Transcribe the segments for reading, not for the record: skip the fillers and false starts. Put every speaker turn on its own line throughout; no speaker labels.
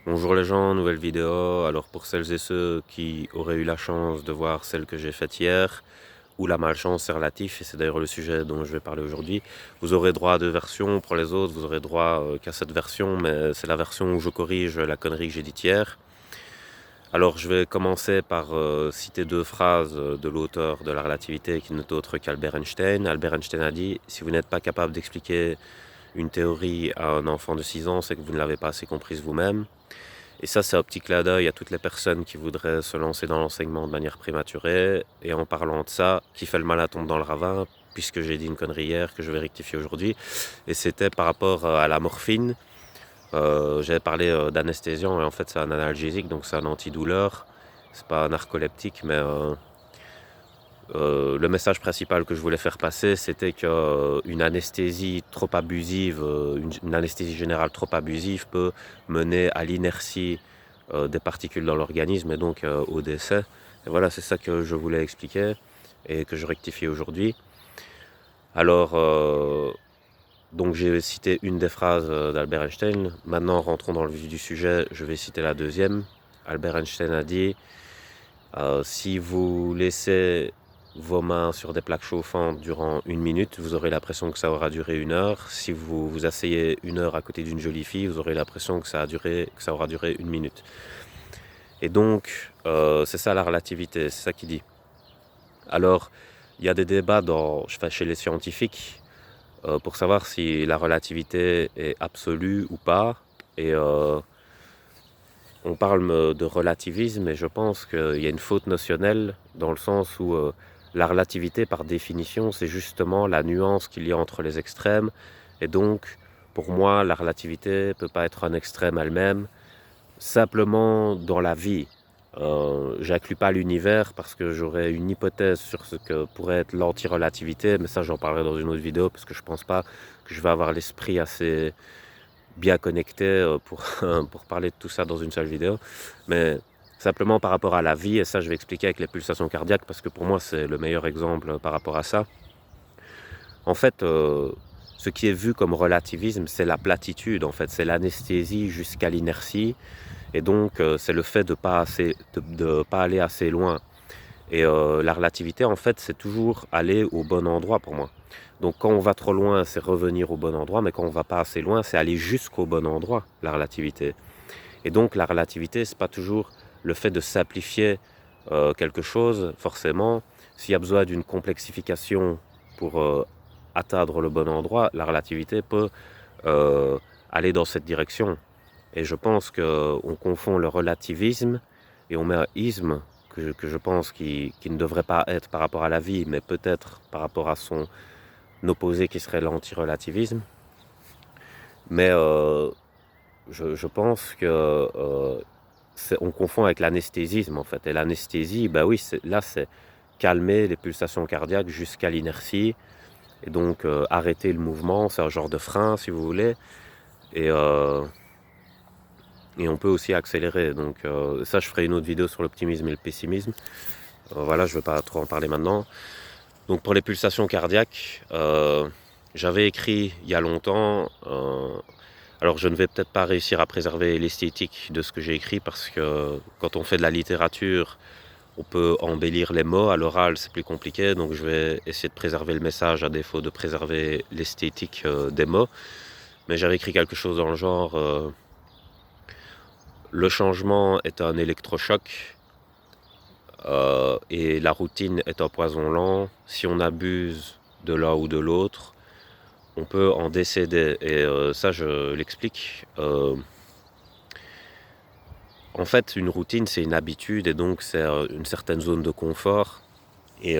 Bonjour les gens, nouvelle vidéo. Alors pour celles et ceux qui auraient eu la chance de voir celle que j'ai faite hier, ou la malchance, c'est relatif, et c'est d'ailleurs le sujet dont je vais parler aujourd'hui, vous aurez droit à deux versions. Pour les autres, vous aurez droit qu'à cette version, mais c'est la version où je corrige la connerie que j'ai dite hier. Alors je vais commencer par citer deux phrases de l'auteur de la relativité, qui n'est autre qu'Albert Einstein. Albert Einstein a dit « Si vous n'êtes pas capable d'expliquer une théorie à un enfant de 6 ans, c'est que vous ne l'avez pas assez comprise vous-même ». Et ça, c'est un petit clin d'œil à toutes les personnes qui voudraient se lancer dans l'enseignement de manière prématurée. Et en parlant de ça, qui fait le malin tombe dans le ravin, puisque j'ai dit une connerie hier que je vais rectifier aujourd'hui. Et c'était par rapport à la morphine. J'avais parlé d'anesthésiant, et en fait c'est un analgésique, donc c'est un antidouleur. C'est pas un narcoleptique, mais le message principal que je voulais faire passer, c'était qu'une anesthésie trop abusive, une anesthésie générale trop abusive peut mener à l'inertie des particules dans l'organisme et donc au décès. Et voilà, c'est ça que je voulais expliquer et que je rectifie aujourd'hui. Alors, donc j'ai cité une des phrases d'Albert Einstein. Maintenant, rentrons dans le vif du sujet, je vais citer la deuxième. Albert Einstein a dit si vous laissez vos mains sur des plaques chauffantes durant 1 minute, vous aurez l'impression que ça aura duré 1 heure. Si vous vous asseyez 1 heure à côté d'une jolie fille, vous aurez l'impression que ça aura duré 1 minute. Et donc, c'est ça la relativité, c'est ça qu'il dit. Alors, il y a des débats chez les scientifiques pour savoir si la relativité est absolue ou pas. Et on parle de relativisme, et je pense qu'il y a une faute notionnelle dans le sens où la relativité, par définition, c'est justement la nuance qu'il y a entre les extrêmes. Et donc, pour moi, la relativité ne peut pas être un extrême elle-même. Simplement, dans la vie, j'inclus pas l'univers parce que j'aurais une hypothèse sur ce que pourrait être l'anti-relativité, mais ça, j'en parlerai dans une autre vidéo parce que je pense pas que je vais avoir l'esprit assez bien connecté pour parler de tout ça dans une seule vidéo. Mais simplement par rapport à la vie, et ça je vais expliquer avec les pulsations cardiaques parce que pour moi c'est le meilleur exemple par rapport à ça. En fait, ce qui est vu comme relativisme, c'est la platitude, en fait, c'est l'anesthésie jusqu'à l'inertie, et donc c'est le fait de ne pas aller assez loin. Et la relativité, en fait, c'est toujours aller au bon endroit pour moi. Donc quand on va trop loin, c'est revenir au bon endroit, mais quand on va pas assez loin, c'est aller jusqu'au bon endroit, la relativité. Et donc la relativité, c'est pas toujours le fait de simplifier quelque chose, forcément. S'il y a besoin d'une complexification pour atteindre le bon endroit, la relativité peut aller dans cette direction. Et je pense qu'on confond le relativisme et on met un isme que je pense qui ne devrait pas être par rapport à la vie, mais peut-être par rapport à son opposé qui serait l'anti-relativisme. Mais je pense que on confond avec l'anesthésisme en fait. Et l'anesthésie, bah oui, là c'est calmer les pulsations cardiaques jusqu'à l'inertie. Et donc arrêter le mouvement, c'est un genre de frein si vous voulez. Et on peut aussi accélérer. Donc ça, je ferai une autre vidéo sur l'optimisme et le pessimisme. Voilà, je ne vais pas trop en parler maintenant. Donc pour les pulsations cardiaques, j'avais écrit il y a longtemps, alors je ne vais peut-être pas réussir à préserver l'esthétique de ce que j'ai écrit parce que quand on fait de la littérature, on peut embellir les mots, à l'oral c'est plus compliqué, donc je vais essayer de préserver le message à défaut de préserver l'esthétique des mots. Mais j'avais écrit quelque chose dans le genre le changement est un électrochoc et la routine est un poison lent. Si on abuse de l'un ou de l'autre, on peut en décéder. Et ça, je l'explique. En fait, une routine, c'est une habitude et donc c'est une certaine zone de confort. Et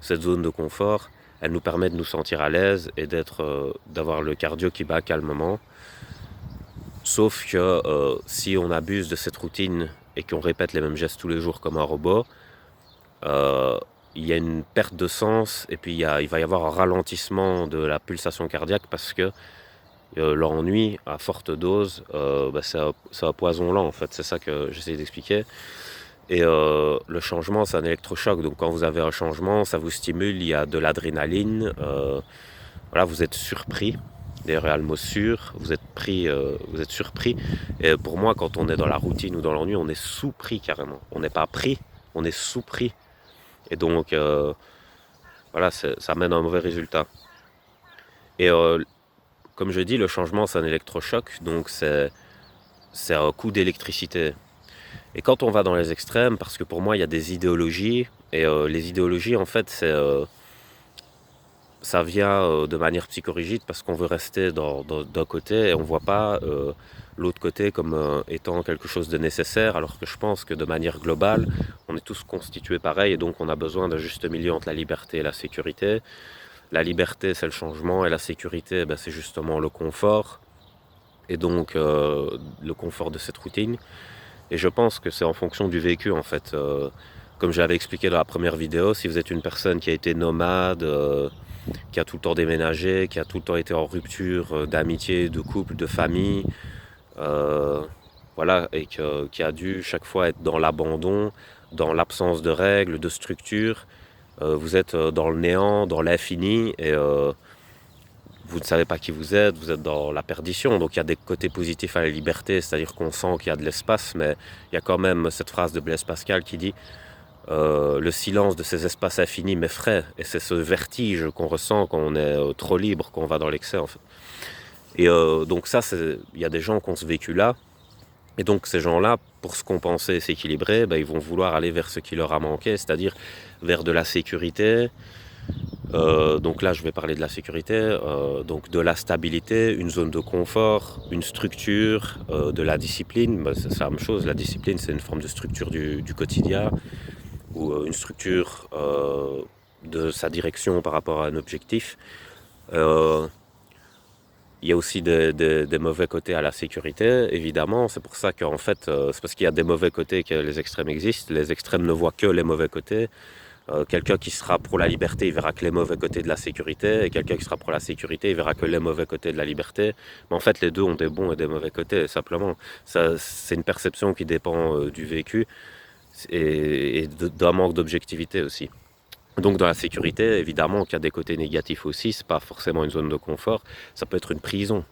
cette zone de confort, elle nous permet de nous sentir à l'aise et d'avoir le cardio qui bat calmement. Sauf que si on abuse de cette routine et qu'on répète les mêmes gestes tous les jours comme un robot, il y a une perte de sens et puis il va y avoir un ralentissement de la pulsation cardiaque parce que l'ennui à forte dose, c'est un poison lent en fait, c'est ça que j'essaie d'expliquer. Et le changement, c'est un électrochoc, donc quand vous avez un changement, ça vous stimule, il y a de l'adrénaline, voilà, vous êtes surpris. D'ailleurs, il y a le mot sûr, vous êtes surpris. Et pour moi, quand on est dans la routine ou dans l'ennui, on est sous-pris carrément. On n'est pas pris, on est sous-pris. Et donc, voilà, ça mène à un mauvais résultat. Et comme je dis, le changement, c'est un électrochoc, donc c'est un coup d'électricité. Et quand on va dans les extrêmes, parce que pour moi, il y a des idéologies, et les idéologies, en fait, ça vient de manière psychorigide parce qu'on veut rester d'un côté et on ne voit pas l'autre côté comme étant quelque chose de nécessaire, alors que je pense que de manière globale, on est tous constitués pareil et donc on a besoin d'un juste milieu entre la liberté et la sécurité. La liberté, c'est le changement et la sécurité, ben, c'est justement le confort et donc le confort de cette routine. Et je pense que c'est en fonction du vécu en fait. Comme j'avais expliqué dans la première vidéo, si vous êtes une personne qui a été nomade, qui a tout le temps déménagé, qui a tout le temps été en rupture d'amitié, de couple, de famille, voilà, et qui a dû chaque fois être dans l'abandon, dans l'absence de règles, de structure. Vous êtes dans le néant, dans l'infini, et vous ne savez pas qui vous êtes dans la perdition. Donc il y a des côtés positifs à la liberté, c'est-à-dire qu'on sent qu'il y a de l'espace, mais il y a quand même cette phrase de Blaise Pascal qui dit le silence de ces espaces infinis m'effraie. Et c'est ce vertige qu'on ressent quand on est trop libre, quand on va dans l'excès en fait. Et donc ça, il y a des gens qui ont ce vécu-là. Et donc ces gens-là, pour se compenser et s'équilibrer, ben, ils vont vouloir aller vers ce qui leur a manqué, c'est-à-dire vers de la sécurité. Donc là, je vais parler de la sécurité, donc de la stabilité, une zone de confort, une structure, de la discipline. Ben, c'est la même chose, la discipline, c'est une forme de structure du quotidien, ou une structure de sa direction par rapport à un objectif. Il y a aussi des mauvais côtés à la sécurité, évidemment. C'est pour ça qu'en fait, c'est parce qu'il y a des mauvais côtés que les extrêmes existent. Les extrêmes ne voient que les mauvais côtés. Quelqu'un qui sera pour la liberté, il verra que les mauvais côtés de la sécurité. Et quelqu'un qui sera pour la sécurité, il verra que les mauvais côtés de la liberté. Mais en fait, les deux ont des bons et des mauvais côtés, simplement. Ça, c'est une perception qui dépend du vécu et d'un manque d'objectivité aussi. Donc dans la sécurité, évidemment qu'il y a des côtés négatifs aussi, c'est pas forcément une zone de confort, ça peut être une prison.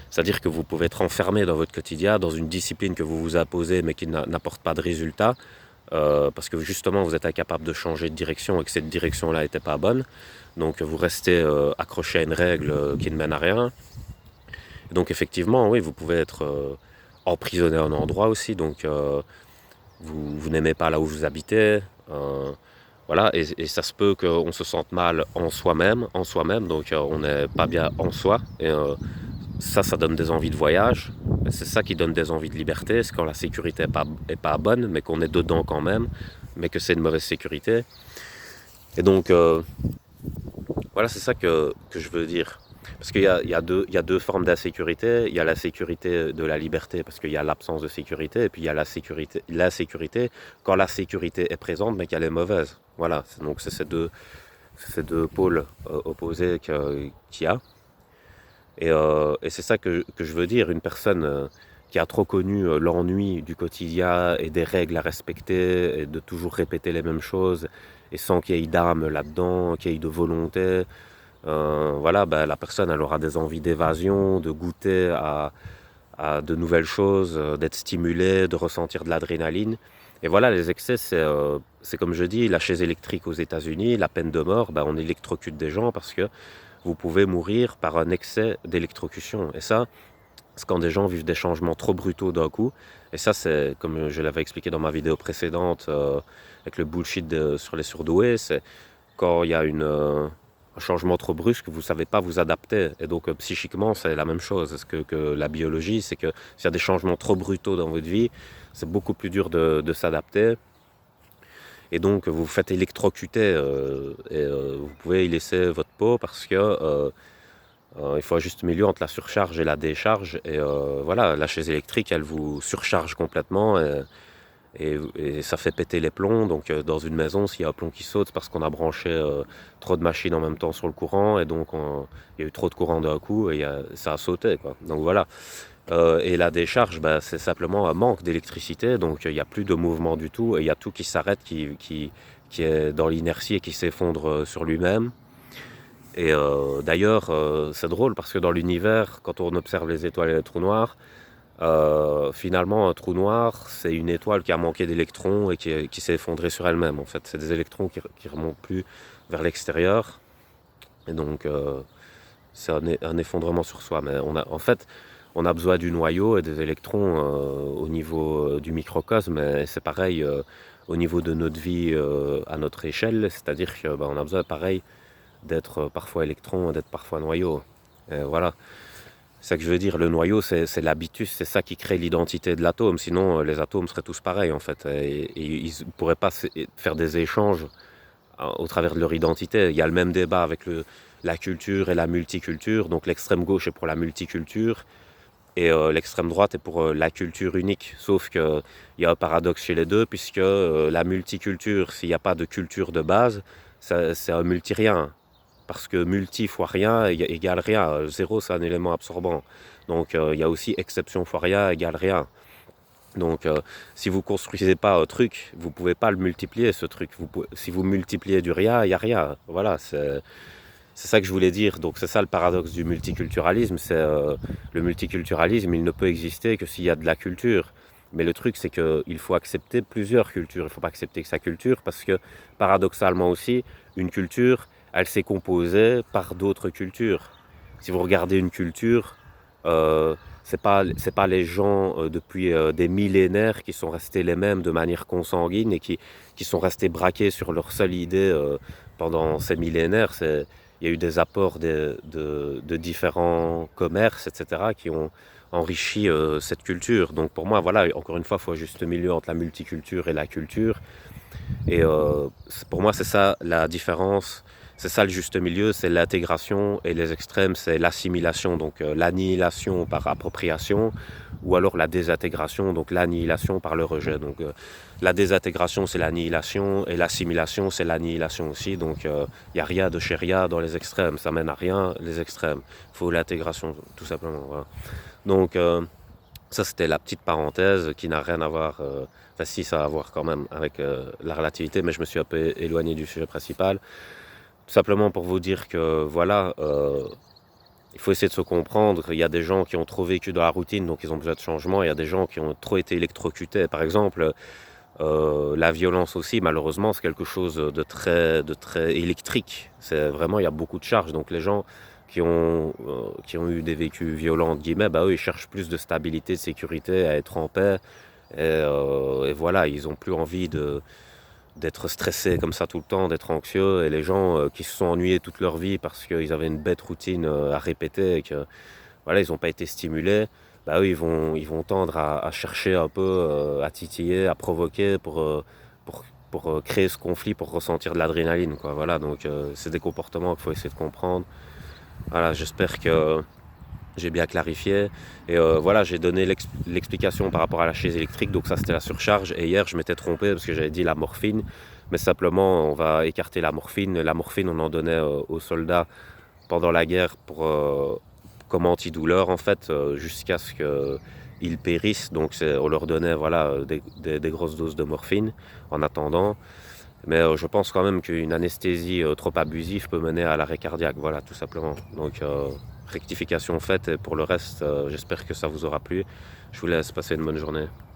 C'est-à-dire que vous pouvez être enfermé dans votre quotidien, dans une discipline que vous vous imposez mais qui n'apporte pas de résultat, parce que justement vous êtes incapable de changer de direction et que cette direction-là n'était pas bonne. Donc vous restez accroché à une règle qui ne mène à rien. Et donc effectivement, oui, vous pouvez être emprisonné à un endroit aussi, donc vous n'aimez pas là où vous habitez. Voilà, et ça se peut qu'on se sente mal en soi-même, donc on n'est pas bien en soi, et ça donne des envies de voyage, c'est ça qui donne des envies de liberté, c'est quand la sécurité est pas bonne, mais qu'on est dedans quand même, mais que c'est une mauvaise sécurité. Et donc, voilà, c'est ça que je veux dire. Parce qu'il y a deux formes d'insécurité. Il y a la sécurité de la liberté, parce qu'il y a l'absence de sécurité, et puis il y a la sécurité quand la sécurité est présente, mais qu'elle est mauvaise. Voilà, donc c'est ces deux pôles opposés qu'il y a. Et c'est ça que je veux dire. Une personne qui a trop connu l'ennui du quotidien et des règles à respecter, et de toujours répéter les mêmes choses, et sans qu'il y ait d'âme là-dedans, qu'il y ait de volonté, voilà, ben, la personne elle aura des envies d'évasion, de goûter à de nouvelles choses, d'être stimulée, de ressentir de l'adrénaline. Et voilà, les excès, c'est comme je dis, la chaise électrique aux États-Unis, la peine de mort, ben, on électrocute des gens parce que vous pouvez mourir par un excès d'électrocution. Et ça, c'est quand des gens vivent des changements trop brutaux d'un coup. Et ça, c'est comme je l'avais expliqué dans ma vidéo précédente avec le bullshit sur les surdoués, c'est quand il y a un changement trop brusque, vous ne savez pas vous adapter. Et donc psychiquement, c'est la même chose que la biologie, c'est que s'il y a des changements trop brutaux dans votre vie, c'est beaucoup plus dur de s'adapter. Et donc vous vous faites électrocuter et vous pouvez y laisser votre peau parce que il faut un juste milieu entre la surcharge et la décharge. Et voilà, la chaise électrique, elle vous surcharge complètement et ça fait péter les plombs. Donc dans une maison, s'il y a un plomb qui saute, c'est parce qu'on a branché trop de machines en même temps sur le courant et donc il y a eu trop de courant d'un coup et ça a sauté, quoi. Donc voilà. Et la décharge, bah, c'est simplement un manque d'électricité, donc il n'y a plus de mouvement du tout et il y a tout qui s'arrête, qui est dans l'inertie et qui s'effondre sur lui-même. Et d'ailleurs, c'est drôle parce que dans l'univers, quand on observe les étoiles et les trous noirs, finalement, un trou noir, c'est une étoile qui a manqué d'électrons et qui s'est effondrée sur elle-même. En fait, c'est des électrons qui remontent plus vers l'extérieur. Et donc, c'est un effondrement sur soi. Mais en fait, on a besoin du noyau et des électrons au niveau du microcosme. Et c'est pareil au niveau de notre vie à notre échelle. C'est-à-dire qu'on a besoin, pareil, d'être parfois électron et d'être parfois noyau. Et voilà. C'est ça que je veux dire, le noyau, c'est l'habitus, c'est ça qui crée l'identité de l'atome. Sinon, les atomes seraient tous pareils, en fait. Et ils ne pourraient pas faire des échanges au travers de leur identité. Il y a le même débat avec la culture et la multiculture. Donc l'extrême gauche est pour la multiculture et l'extrême droite est pour la culture unique. Sauf qu'il y a un paradoxe chez les deux, puisque la multiculture, s'il n'y a pas de culture de base, c'est un multi-rien. Parce que multi fois rien égale rien. Zéro, c'est un élément absorbant. Donc il y a aussi exception fois rien égale rien. Donc si vous ne construisez pas un truc, vous ne pouvez pas le multiplier, ce truc. Si vous multipliez du rien, il n'y a rien. Voilà, c'est ça que je voulais dire. Donc c'est ça le paradoxe du multiculturalisme. Le multiculturalisme, il ne peut exister que s'il y a de la culture. Mais le truc, c'est qu'il faut accepter plusieurs cultures. Il ne faut pas accepter que sa culture, parce que paradoxalement aussi, une culture, elle s'est composée par d'autres cultures. Si vous regardez une culture, c'est pas les gens depuis des millénaires qui sont restés les mêmes de manière consanguine et qui sont restés braqués sur leur seule idée pendant ces millénaires. Il y a eu des apports de différents commerces, etc., qui ont enrichi cette culture. Donc pour moi, voilà, encore une fois, il faut un juste milieu entre la multiculture et la culture. Et pour moi, c'est ça la différence, c'est ça le juste milieu, c'est l'intégration, et les extrêmes, c'est l'assimilation, donc l'annihilation par appropriation, ou alors la désintégration, donc l'annihilation par le rejet. Donc la désintégration, c'est l'annihilation, et l'assimilation, c'est l'annihilation aussi. Donc il n'y a rien de chez rien dans les extrêmes, ça mène à rien, les extrêmes. Il faut l'intégration, tout simplement. Voilà. Donc ça, c'était la petite parenthèse qui n'a rien à voir, enfin si, ça a à voir quand même avec la relativité, mais je me suis un peu éloigné du sujet principal. Tout simplement pour vous dire que voilà, il faut essayer de se comprendre. Il y a des gens qui ont trop vécu dans la routine, donc ils ont besoin de changement. Il y a des gens qui ont trop été électrocutés. Par exemple, la violence aussi, malheureusement, c'est quelque chose de très électrique. C'est vraiment, il y a beaucoup de charges. Donc les gens qui ont eu des vécus violents, entre guillemets, bah, eux, ils cherchent plus de stabilité, de sécurité, à être en paix. Et voilà, ils n'ont plus envie d'être stressés comme ça tout le temps, d'être anxieux. Et les gens qui se sont ennuyés toute leur vie parce qu'ils avaient une bête routine à répéter et que voilà, ils n'ont pas été stimulés, bah, eux, ils vont tendre à chercher un peu, à titiller, à provoquer pour créer ce conflit, pour ressentir de l'adrénaline, quoi. Voilà, donc c'est des comportements qu'il faut essayer de comprendre. Voilà, j'espère que j'ai bien clarifié. Et voilà, j'ai donné l'explication par rapport à la chaise électrique. Donc ça, c'était la surcharge. Et hier, je m'étais trompé parce que j'avais dit la morphine. Mais simplement, on va écarter la morphine. La morphine, on en donnait aux soldats pendant la guerre comme antidouleur, en fait, jusqu'à ce qu'ils périssent. Donc on leur donnait voilà, des grosses doses de morphine en attendant. Mais je pense quand même qu'une anesthésie trop abusive peut mener à l'arrêt cardiaque, voilà, tout simplement. Donc rectification faite, et pour le reste, j'espère que ça vous aura plu. Je vous laisse passer une bonne journée.